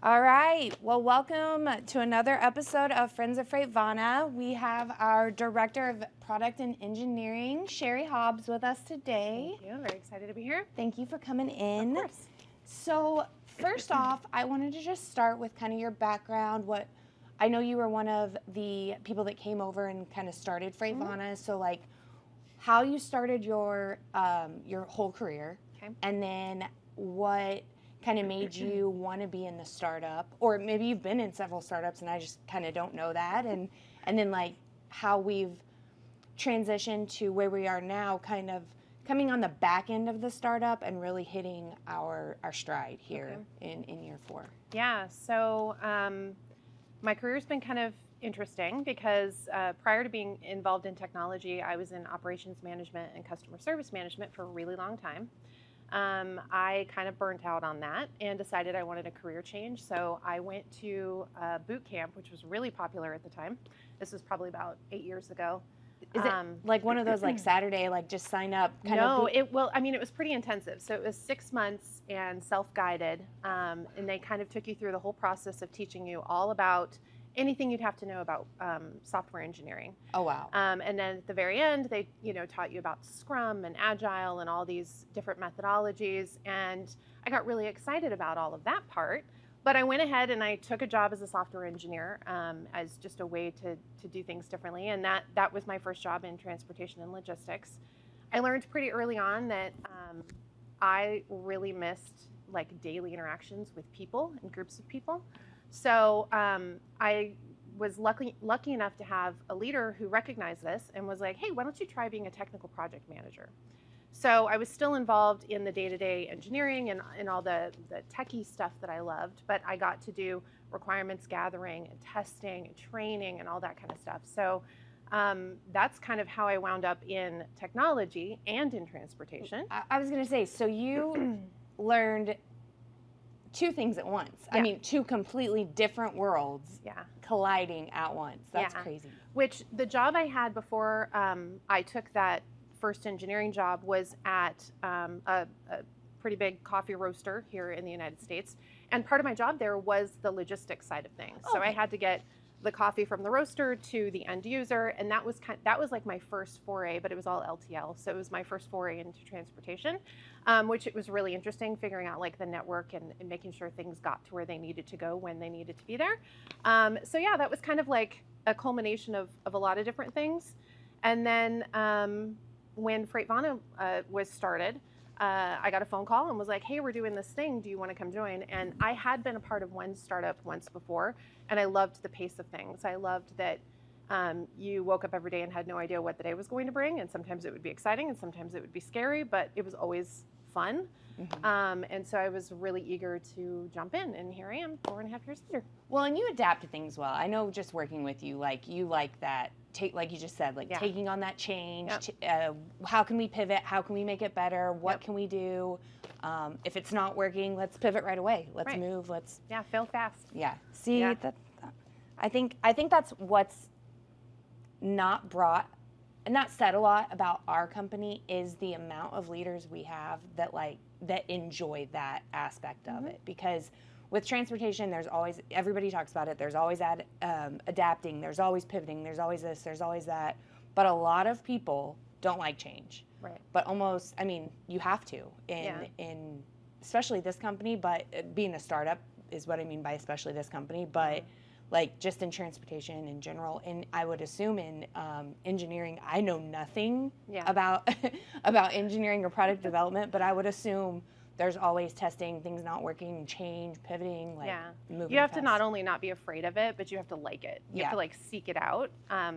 All right. Well, welcome to another episode of Friends of FreightVana. We have our Director of Product and Engineering, Shari Hobbs, with us today. Thank you. I'm very excited to be here. Thank you for coming in. Of course. So, first off, I wanted to just start with kind of your background. I know you were one of the people that came over and kind of started FreightVana. So, like, how you started your whole career, and then what kind of made you want to be in the startup, or maybe you've been in several startups and I just kind of don't know that, and then like how we've transitioned to where we are now, kind of coming on the back end of the startup and really hitting our stride here in year 4. Yeah, so my career's been kind of interesting because prior to being involved in technology, I was in operations management and customer service management for a really long time. I kind of burnt out on that and decided I wanted a career change. So I went to boot camp, which was really popular at the time. This was probably about 8 years ago. Is it like one of those like Saturday, like just sign up kind of? No, it was pretty intensive. So it was 6 months and self-guided. And they kind of took you through the whole process of teaching you all about anything you'd have to know about software engineering. Oh, wow. And then at the very end, they taught you about Scrum and Agile and all these different methodologies. And I got really excited about all of that part. But I went ahead and I took a job as a software engineer as just a way to do things differently. And that was my first job in transportation and logistics. I learned pretty early on that I really missed like daily interactions with people and groups of people. So I was lucky enough to have a leader who recognized this and was like, hey, why don't you try being a technical project manager? So I was still involved in the day-to-day engineering and all the techie stuff that I loved, but I got to do requirements gathering and testing and training and all that kind of stuff. So that's kind of how I wound up in technology and in transportation. I was going to say, so you learned 2 things at once. Yeah. I mean, 2 completely different worlds colliding at once. That's crazy. Which the job I had before I took that first engineering job was at a pretty big coffee roaster here in the United States. And part of my job there was the logistics side of things. So I had to get the coffee from the roaster to the end user, and that was like my first foray, but it was all LTL. So it was my first foray into transportation, which it was really interesting figuring out like the network and making sure things got to where they needed to go when they needed to be there. So yeah, that was kind of like a culmination of a lot of different things. And then when FreightVana was started, I got a phone call and was like, hey, we're doing this thing. Do you want to come join? And I had been a part of one startup once before, and I loved the pace of things. I loved that you woke up every day and had no idea what the day was going to bring. And sometimes it would be exciting and sometimes it would be scary, but it was always fun. Mm-hmm. And so I was really eager to jump in, and here I am 4.5 years later. Well, and you adapt to things well. I know just working with you, like you like that, like you just said, like taking on that change. How can we pivot? How can we make it better? What can we do? If it's not working, let's pivot right away. Let's move. Let's fail fast. Yeah. See, that I think that's what's not said a lot about our company is the amount of leaders we have that enjoy that aspect of it. Because with transportation, there's always, everybody talks about it, there's always adapting, there's always pivoting, there's always this, there's always that. But a lot of people don't like change. Right. But almost, I mean, you have to in especially this company, but being a startup is what I mean by especially this company. But like just in transportation in general, and I would assume in engineering, I know nothing about engineering or product development, but I would assume there's always testing, things not working, change, pivoting, moving. You have to not only not be afraid of it, but you have to like it. You have to like seek it out,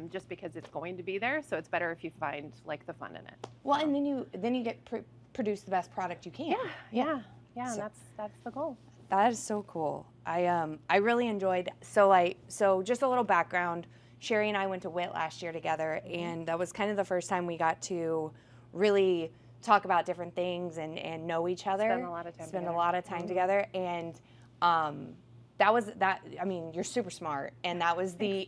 just because it's going to be there. So it's better if you find like the fun in it. Well, and then you get produce the best product you can. Yeah. So, and that's the goal. That is so cool. I really enjoyed. So just a little background. Shari and I went to WIT last year together, and that was kind of the first time we got to really talk about different things and know each other. Spend a lot of time together. And that was that. I mean, you're super smart, and that was the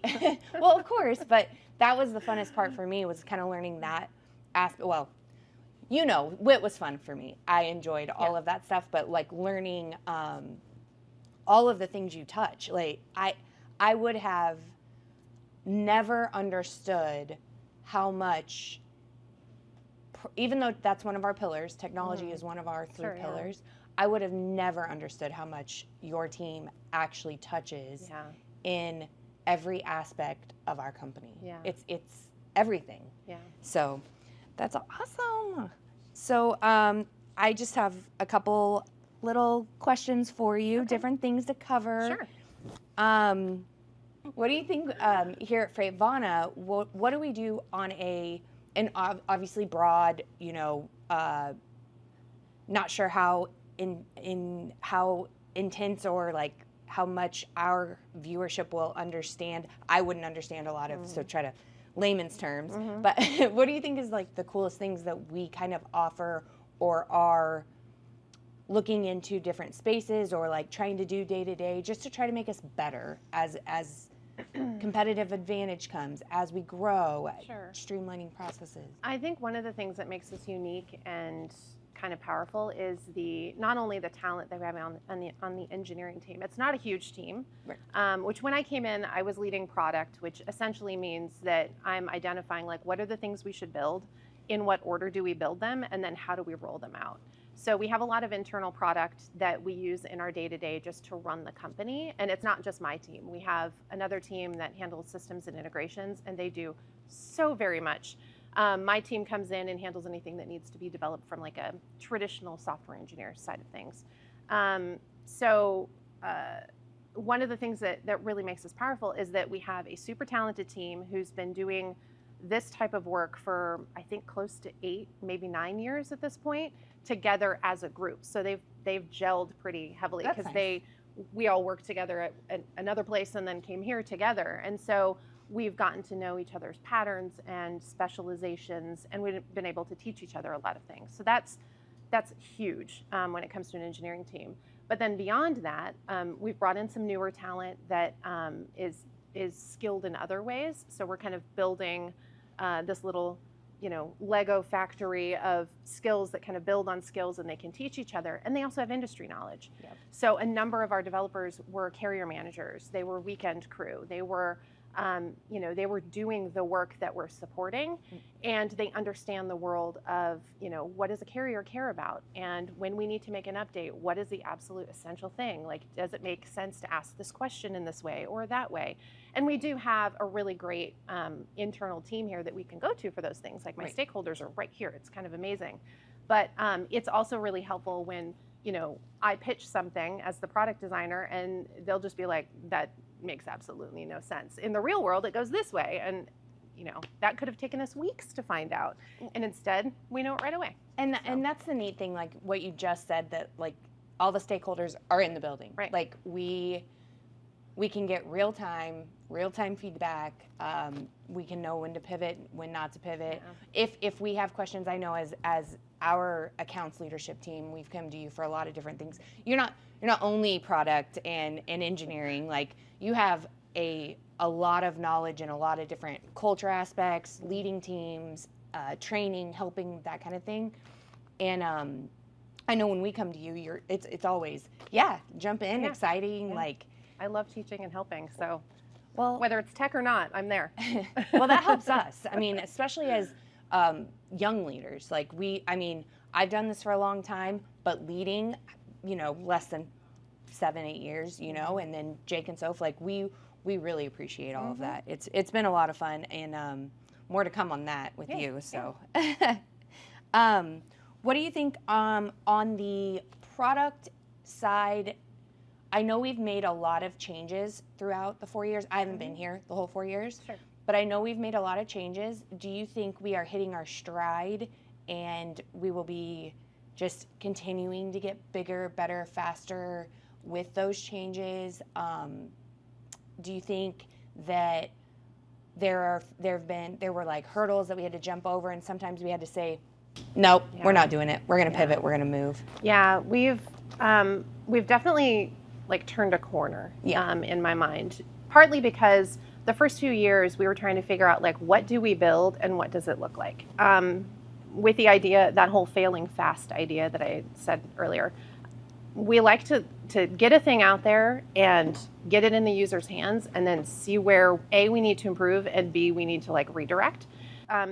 well, of course, but that was the funnest part for me, was kind of learning that aspect. Well, you know, WIT was fun for me. I enjoyed all of that stuff, but like learning all of the things you touch. Like I would have never understood how much, even though that's one of our pillars, technology is one of our three pillars, I would have never understood how much your team actually touches in every aspect of our company. Yeah. It's everything. Yeah. So that's awesome. So I just have a couple little questions for you, different things to cover. Sure. What do you think here at FreightVana, what do we do on an obviously broad, you know, not sure how how intense or like how much our viewership will understand. I wouldn't understand a lot of, so try to layman's terms. But what do you think is like the coolest things that we kind of offer or are looking into different spaces or like trying to do day to day just to try to make us better as competitive advantage comes, as we grow, streamlining processes? I think one of the things that makes us unique and kind of powerful is not only the talent that we have on the engineering team. It's not a huge team, which when I came in, I was leading product, which essentially means that I'm identifying like what are the things we should build, in what order do we build them, and then how do we roll them out. So we have a lot of internal product that we use in our day-to-day just to run the company. And it's not just my team. We have another team that handles systems and integrations, and they do so very much. My team comes in and handles anything that needs to be developed from like a traditional software engineer side of things. One of the things that really makes us powerful is that we have a super talented team who's been doing this type of work for, I think, close to 8, maybe 9 years at this point, together as a group. So they've gelled pretty heavily because we all worked together at another place and then came here together. And so we've gotten to know each other's patterns and specializations, and we've been able to teach each other a lot of things. So that's huge when it comes to an engineering team. But then beyond that, we've brought in some newer talent that is skilled in other ways. So we're kind of building this little, Lego factory of skills that kind of build on skills, and they can teach each other. And they also have industry knowledge. Yep. So a number of our developers were carrier managers. They were weekend crew. They were they were doing the work that we're supporting, and they understand the world of, what does a carrier care about? And when we need to make an update, what is the absolute essential thing? Like, does it make sense to ask this question in this way or that way? And we do have a really great internal team here that we can go to for those things. Like my stakeholders are right here. It's kind of amazing. But it's also really helpful when, I pitch something as the product designer and they'll just be like, that makes absolutely no sense. In the real world, it goes this way. And, that could have taken us weeks to find out. And instead, we know it right away. And that's the neat thing, like what you just said, that like all the stakeholders are in the building. Right. Like we can get real-time feedback. We can know when to pivot, when not to pivot. Yeah. If we have questions, I know as our accounts leadership team, we've come to you for a lot of different things. You're not only product and engineering. Like you have a lot of knowledge in a lot of different culture aspects, leading teams, training, helping, that kind of thing. And I know when we come to you, it's always jump in, exciting, like. I love teaching and helping, so whether it's tech or not, I'm there. Well, that helps us. I mean, especially as young leaders. Like I've done this for a long time, but leading, less than 7-8 years, and then Jake and Soph, like we really appreciate all of that. It's been a lot of fun, and more to come on that with you. So, what do you think on the product side? I know we've made a lot of changes throughout the 4 years. I haven't been here the whole 4 years, but I know we've made a lot of changes. Do you think we are hitting our stride and we will be just continuing to get bigger, better, faster with those changes? Do you think that there were like hurdles that we had to jump over, and sometimes we had to say, nope, we're not doing it. We're going to pivot. We're going to move. Yeah, we've definitely turned a corner in my mind, partly because the first few years we were trying to figure out what do we build and what does it look like, with the idea, that whole failing fast idea that I said earlier. we like to get a thing out there and get it in the user's hands, and then see where A, we need to improve, and B, we need to like redirect.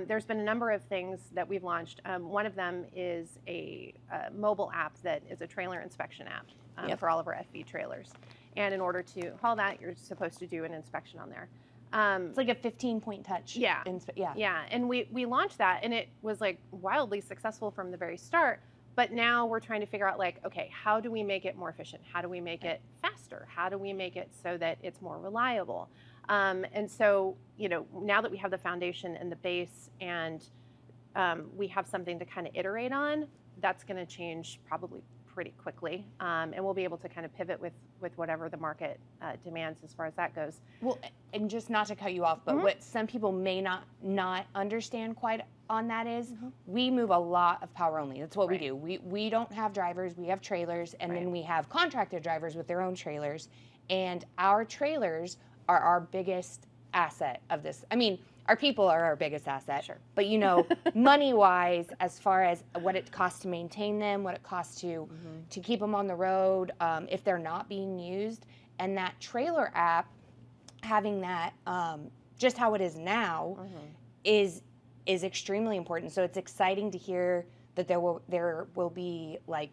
There's been a number of things that we've launched. One of them is a mobile app that is a trailer inspection app for all of our FV trailers. And in order to haul that, you're supposed to do an inspection on there. It's like a 15-point touch. Yeah. Yeah. And we launched that, and it was like wildly successful from the very start. But now we're trying to figure out like, okay, how do we make it more efficient? How do we make it faster? How do we make it so that it's more reliable? And so, now that we have the foundation and the base, and we have something to kind of iterate on, that's going to change probably pretty quickly. And we'll be able to kind of pivot with whatever the market demands as far as that goes. Well, and just not to cut you off, but what some people may not understand quite on that is we move a lot of power only. That's what we do. We don't have drivers, we have trailers, and then we have contracted drivers with their own trailers. And our trailers are our biggest asset of this. I mean, our people are our biggest asset. Sure. But money-wise, as far as what it costs to maintain them, what it costs to keep them on the road, if they're not being used, and that trailer app, having that just how it is now, is extremely important. So it's exciting to hear that there will be like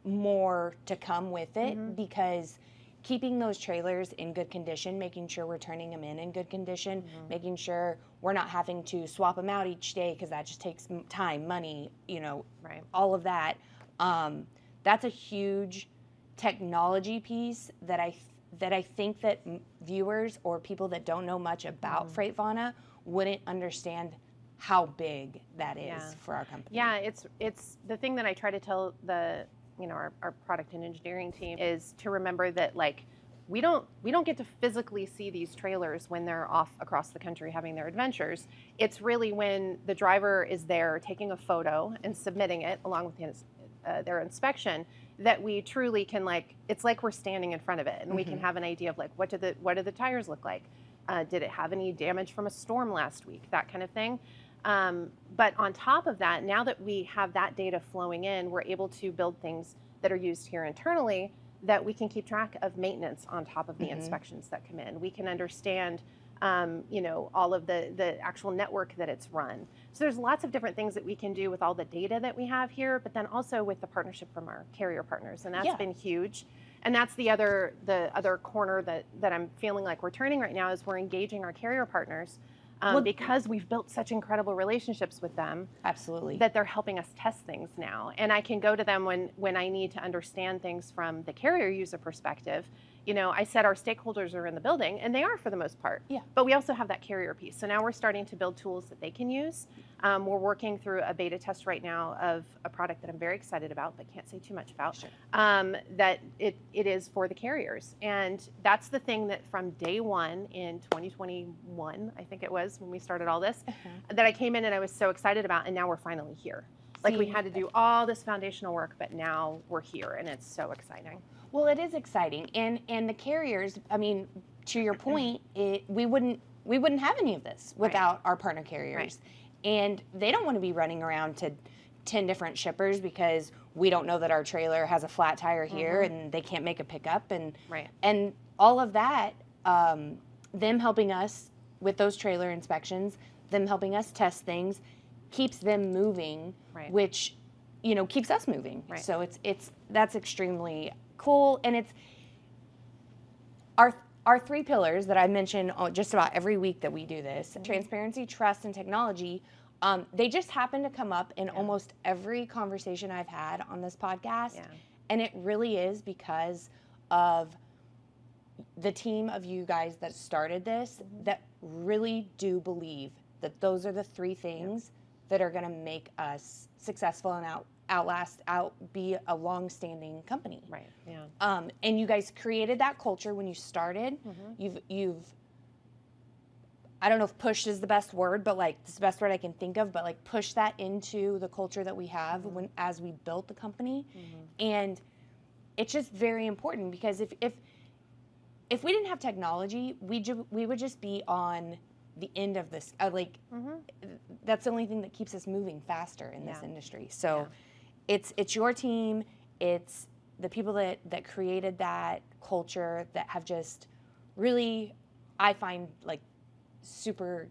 more to come with it, because keeping those trailers in good condition, making sure we're turning them in good condition, making sure we're not having to swap them out each day, because that just takes time, money, all of that. That's a huge technology piece that I think that viewers or people that don't know much about FreightVana wouldn't understand how big that is for our company. Yeah, it's the thing that I try to tell our product and engineering team is to remember that like we don't get to physically see these trailers when they're off across the country having their adventures. It's really when the driver is there taking a photo and submitting it along with their inspection that we truly can it's like we're standing in front of it, and we can have an idea of like what do the tires look like? Did it have any damage from a storm last week? That kind of thing. But on top of that, now that we have that data flowing in, we're able to build things that are used here internally that we can keep track of maintenance on top of the inspections that come in. We can understand, all of the actual network that it's run. So there's lots of different things that we can do with all the data that we have here, but then also with the partnership from our carrier partners, and that's been huge. And that's the other corner that I'm feeling like we're turning right now is we're engaging our carrier partners. Because we've built such incredible relationships with them. Absolutely. That they're helping us test things now. And I can go to them when I need to understand things from the carrier user perspective. I said our stakeholders are in the building, and they are for the most part. Yeah. But we also have that carrier piece. So now we're starting to build tools that they can use. We're working through a beta test right now of a product that I'm very excited about, but can't say too much about. Sure. That it is for the carriers. And that's the thing that from day one in 2021, I think it was when we started all this, that I came in and I was so excited about, and now we're finally here. Like we had to do all this foundational work, but now we're here, and it's so exciting. Well, it is exciting, and the carriers. I mean, to your point, we wouldn't have any of this without our partner carriers, and they don't want to be running around to 10 different shippers because we don't know that our trailer has a flat tire here and they can't make a pickup, and all of that. Them helping us with those trailer inspections, them helping us test things, keeps them moving, which keeps us moving. So that's extremely cool, and it's our three pillars that I mention just about every week that we do this: transparency, trust, and technology. They just happen to come up in almost every conversation I've had on this podcast, and it really is because of the team of you guys that started this that really do believe that those are the three things that are going to make us successful and be a long-standing company. Right. Yeah. And you guys created that culture when you started. You've I don't know if pushed is the best word, but it's the best word I can think of, but push that into the culture that we have as we built the company. And it's just very important because if we didn't have technology, we would just be on the end of this. That's the only thing that keeps us moving faster in this industry. So it's your team, it's the people that created that culture that have just really, I find like super,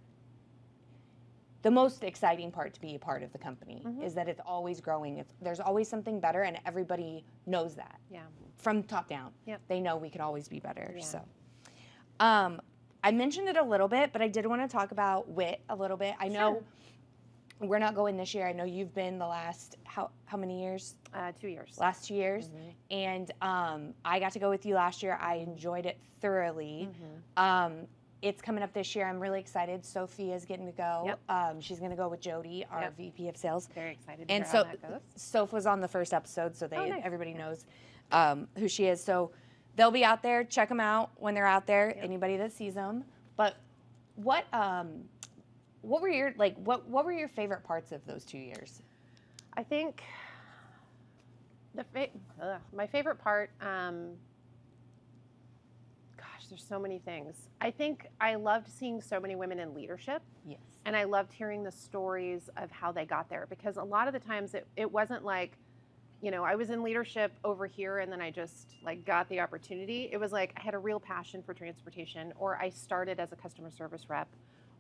the most exciting part to be a part of the company is that it's always growing. There's always something better, and everybody knows that. Yeah. From top down. Yep. They know we could always be better. Yeah. So, I mentioned it a little bit, but I did want to talk about WIT a little bit. I know we're not going this year. I know you've been the last, how many years? 2 years. Last 2 years. And I got to go with you last year. I enjoyed it thoroughly. It's coming up this year. I'm really excited. Sophia's getting to go. Yep. She's going to go with Jody, our VP of sales. Very excited to And hear so how that goes. Soph was on the first episode, so Nice. everybody knows who she is. So they'll be out there. Check them out when they're out there. Anybody that sees them. But what were your what were your favorite parts of those 2 years? I think my favorite part. Gosh, there's so many things. I think I loved seeing so many women in leadership. Yes. And I loved hearing the stories of how they got there, because a lot of the times it wasn't like, you know, I was in leadership over here and then I just like got the opportunity. It was like I had a real passion for transportation, or I started as a customer service rep,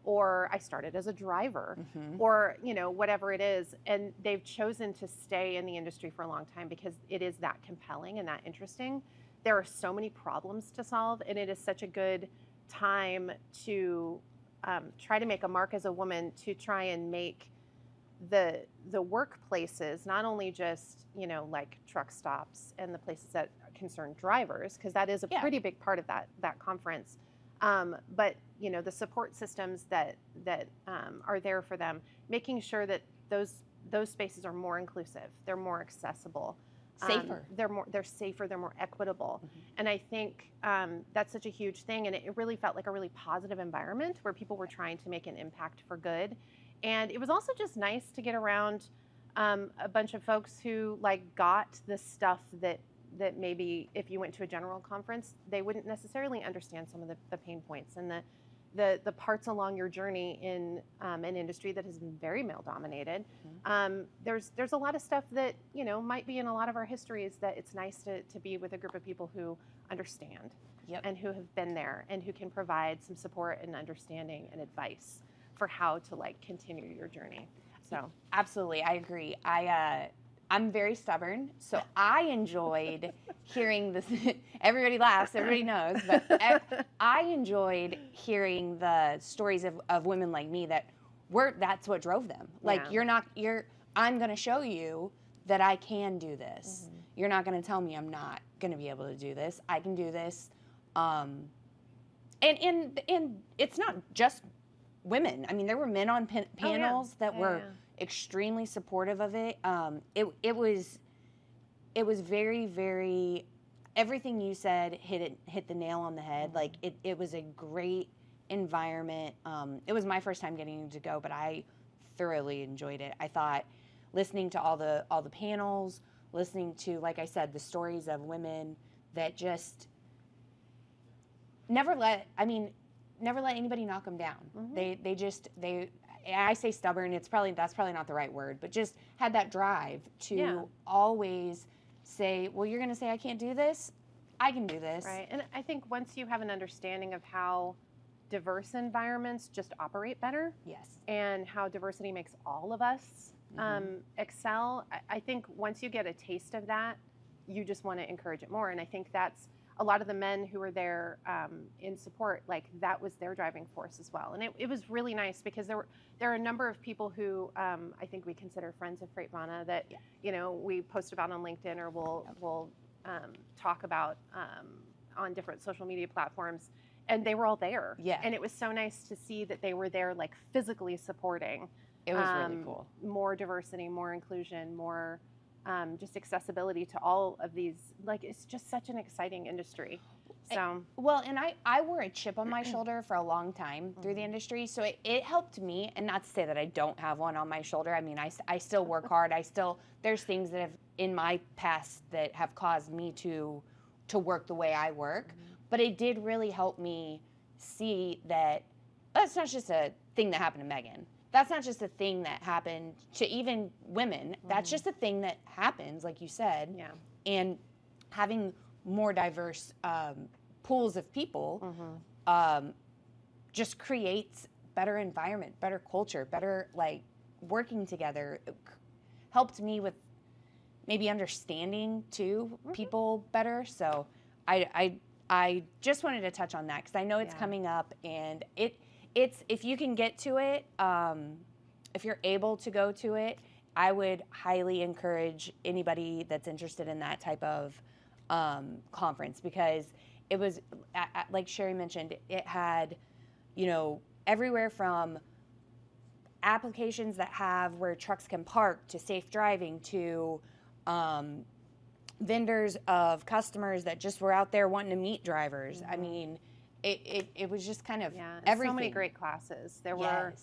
or I started as a driver, or, you know, whatever it is. And they've chosen to stay in the industry for a long time because it is that compelling and that interesting. There are so many problems to solve, and it is such a good time to try to make a mark as a woman, to try and make the workplaces, not only just, you know, like truck stops and the places that concern drivers, because that is a pretty big part of that conference, but, you know, the support systems that are there for them, making sure that those spaces are more inclusive, they're more accessible. Safer. They're safer, they're more equitable. And I think that's such a huge thing. And it really felt like a really positive environment where people were trying to make an impact for good. And it was also just nice to get around a bunch of folks who like got the stuff that maybe if you went to a general conference, they wouldn't necessarily understand some of the pain points and the parts along your journey in an industry that has been very male dominated. There's a lot of stuff that, you know, might be in a lot of our histories that it's nice to be with a group of people who understand and who have been there and who can provide some support and understanding and advice for how to like continue your journey. So absolutely, I agree. I'm very stubborn, so I enjoyed hearing this. Everybody laughs, everybody knows, but I enjoyed hearing the stories of women like me that's what drove them. Like, I'm going to show you that I can do this. You're not going to tell me I'm not going to be able to do this. I can do this. And it's not just women. I mean, there were men on panels that were extremely supportive of it. It was very, very, everything you said hit the nail on the head. Like it was a great environment. It was my first time getting to go, but I thoroughly enjoyed it. I thought listening to all the panels, listening to, like I said, the stories of women that just never let anybody knock them down. I say stubborn, that's probably not the right word, but just had that drive to always say, well, you're going to say I can't do this? I can do this. Right. And I think once you have an understanding of how diverse environments just operate better, and how diversity makes all of us excel, I think once you get a taste of that, you just want to encourage it more. And I think that's a lot of the men who were there in support, like that was their driving force as well. And it was really nice because there are a number of people who I think we consider friends of FreightVana that, you know, we post about on LinkedIn, or we'll talk about on different social media platforms. And they were all there. Yeah. And it was so nice to see that they were there, like physically supporting. It was really cool. More diversity, more inclusion, more just accessibility to all of these. Like, it's just such an exciting industry. So well, and I wore a chip on my shoulder for a long time through the industry, so it helped me. And not to say that I don't have one on my shoulder. I mean, I still work hard. There's things that have in my past that have caused me to work the way I work. But it did really help me see that that's not just a thing that happened to Megan. That's not just a thing that happened to even women. That's just a thing that happens, like you said. Yeah. And having more diverse pools of people just creates better environment, better culture, better like working together. It helped me with maybe understanding too people better. So I just wanted to touch on that because I know it's coming up, and it's if you can get to it, if you're able to go to it, I would highly encourage anybody that's interested in that type of conference, because it was, like Shari mentioned, it had, everywhere from applications that have where trucks can park to safe driving to vendors of customers that just were out there wanting to meet drivers. I mean, it was just kind of everything. So many great classes. There were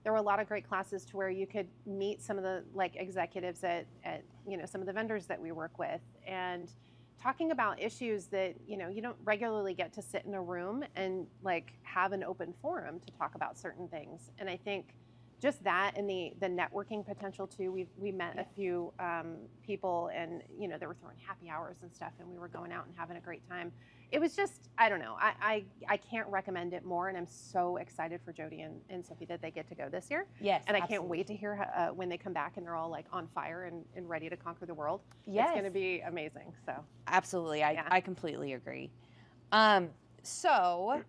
a lot of great classes to where you could meet some of the like executives at some of the vendors that we work with, and talking about issues that you don't regularly get to sit in a room and like have an open forum to talk about certain things. And I think just that, and the networking potential too. We met a few people, and they were throwing happy hours and stuff, and we were going out and having a great time. It was just, I don't know, I can't recommend it more, and I'm so excited for Jody and Sophie that they get to go this year. Yes, and I can't wait to hear when they come back and they're all like on fire and ready to conquer the world. Yes, it's going to be amazing. So absolutely, I completely agree. So.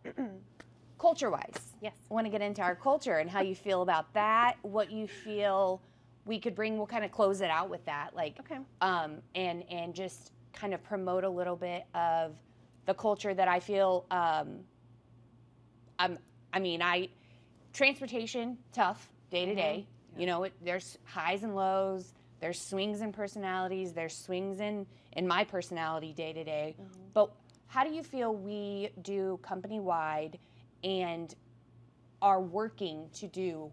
Culture-wise, yes, I want to get into our culture and how you feel about that, what you feel we could bring. We'll kind of close it out with that, like, okay. And just kind of promote a little bit of the culture that I feel. Transportation tough day to day. There's highs and lows. There's swings in personalities. There's swings in my personality day to day. But how do you feel we do company-wide and are working to do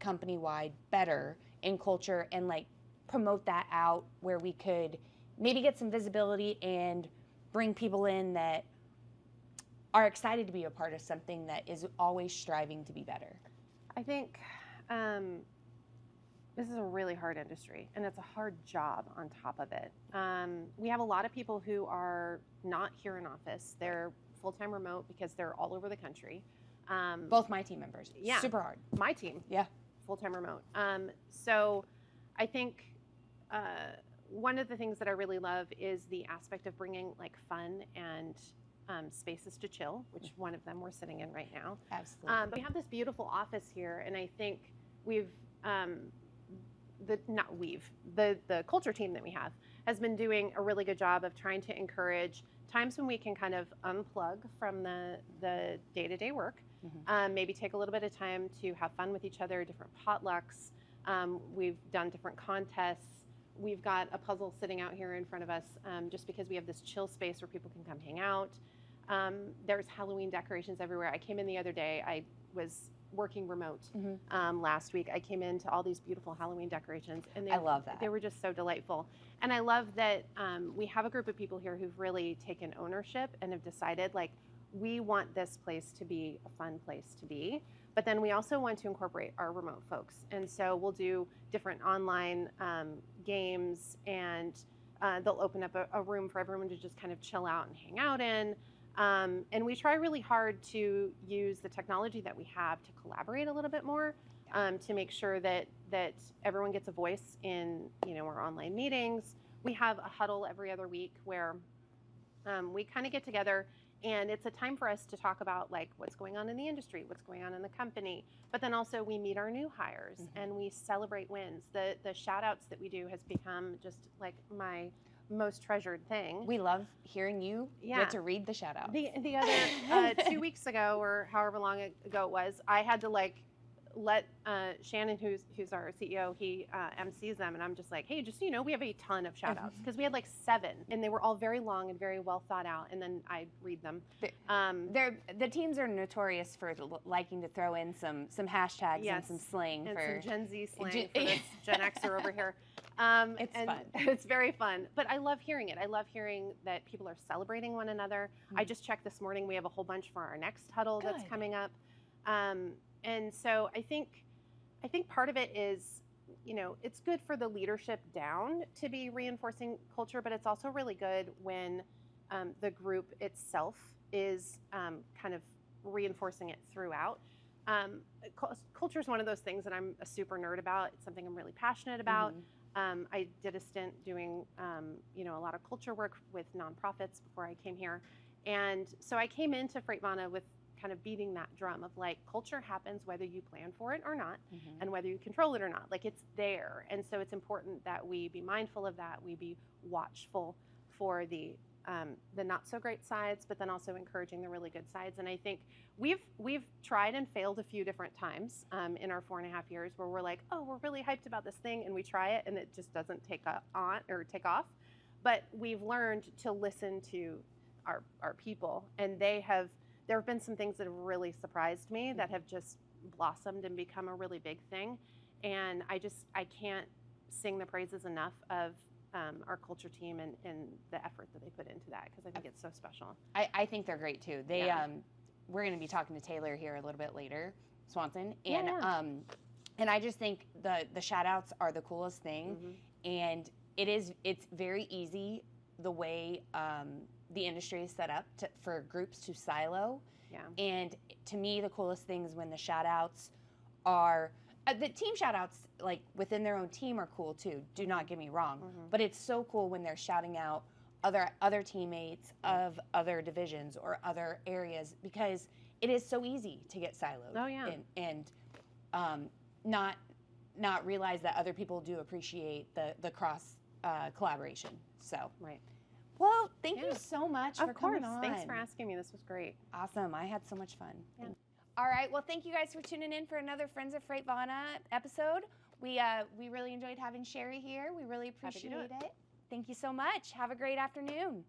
company-wide better in culture and like promote that out where we could maybe get some visibility and bring people in that are excited to be a part of something that is always striving to be better? I think this is a really hard industry, and it's a hard job on top of it. We have a lot of people who are not here in office. They're full-time remote because they're all over the country. Both my team members. Yeah. Super hard. My team. Yeah. Full-time remote. So I think one of the things that I really love is the aspect of bringing like fun and spaces to chill, which one of them we're sitting in right now. Absolutely. But we have this beautiful office here, and I think we've the culture team that we have has been doing a really good job of trying to encourage times when we can kind of unplug from the day-to-day work, maybe take a little bit of time to have fun with each other, different potlucks. We've done different contests. We've got a puzzle sitting out here in front of us just because we have this chill space where people can come hang out. There's Halloween decorations everywhere. I came in the other day. I was working remote last week. I came into all these beautiful Halloween decorations, and I love that. They were just so delightful. And I love that we have a group of people here who've really taken ownership and have decided, like, we want this place to be a fun place to be, but then we also want to incorporate our remote folks. And so we'll do different online games, and they'll open up a room for everyone to just kind of chill out and hang out in. And we try really hard to use the technology that we have to collaborate a little bit more, to make sure that everyone gets a voice in our online meetings. We have a huddle every other week where we kind of get together, and it's a time for us to talk about like what's going on in the industry, what's going on in the company, but then also we meet our new hires and we celebrate wins. The shout outs that we do has become just like my most treasured thing. We love hearing you get to read the shout out. The other 2 weeks ago, or however long ago it was, I had to like let Shannon, who's our CEO, he MCs them, and I'm just like, hey, just so you know, we have a ton of shout outs because we had like 7, and they were all very long and very well thought out, and then I read them. The teams are notorious for liking to throw in some hashtags and some slang and for some Gen Z slang for this Gen Xer over here. It's fun. It's very fun, but I love hearing it. I love hearing that people are celebrating one another. I just checked this morning. We have a whole bunch for our next huddle that's coming up. And so I think part of it is you know, it's good for the leadership down to be reinforcing culture, but it's also really good when the group itself is kind of reinforcing it throughout. Culture is one of those things that I'm a super nerd about. It's something I'm really passionate about. I did a stint doing, you know, a lot of culture work with nonprofits before I came here. And so I came into FreightVana with kind of beating that drum of like, culture happens whether you plan for it or not, and whether you control it or not. Like, it's there. And so it's important that we be mindful of that. We be watchful for the not so great sides, but then also encouraging the really good sides. And I think we've tried and failed a few different times in our 4.5 years where we're like, oh, we're really hyped about this thing, and we try it and it just doesn't take off. But we've learned to listen to our people, and there have been some things that have really surprised me that have just blossomed and become a really big thing. And I can't sing the praises enough of our culture team and the effort that they put into that, because I think it's so special. I think they're great too. We're going to be talking to Taylor here a little bit later, Swanson, and and I just think the shout outs are the coolest thing, and it's very easy the way the industry is set up for groups to silo. And to me, the coolest things when the shout outs are the team shout outs, like within their own team, are cool too. Do not get me wrong. But it's so cool when they're shouting out other teammates of other divisions or other areas, because it is so easy to get siloed. Oh, yeah. And not realize that other people do appreciate the cross collaboration. So. Right. Well, thank you so much for coming on. Thanks for asking me. This was great. Awesome. I had so much fun. All right. Well, thank you guys for tuning in for another Friends of FreightVana episode. We really enjoyed having Shari here. We really appreciate it. Thank you so much. Have a great afternoon.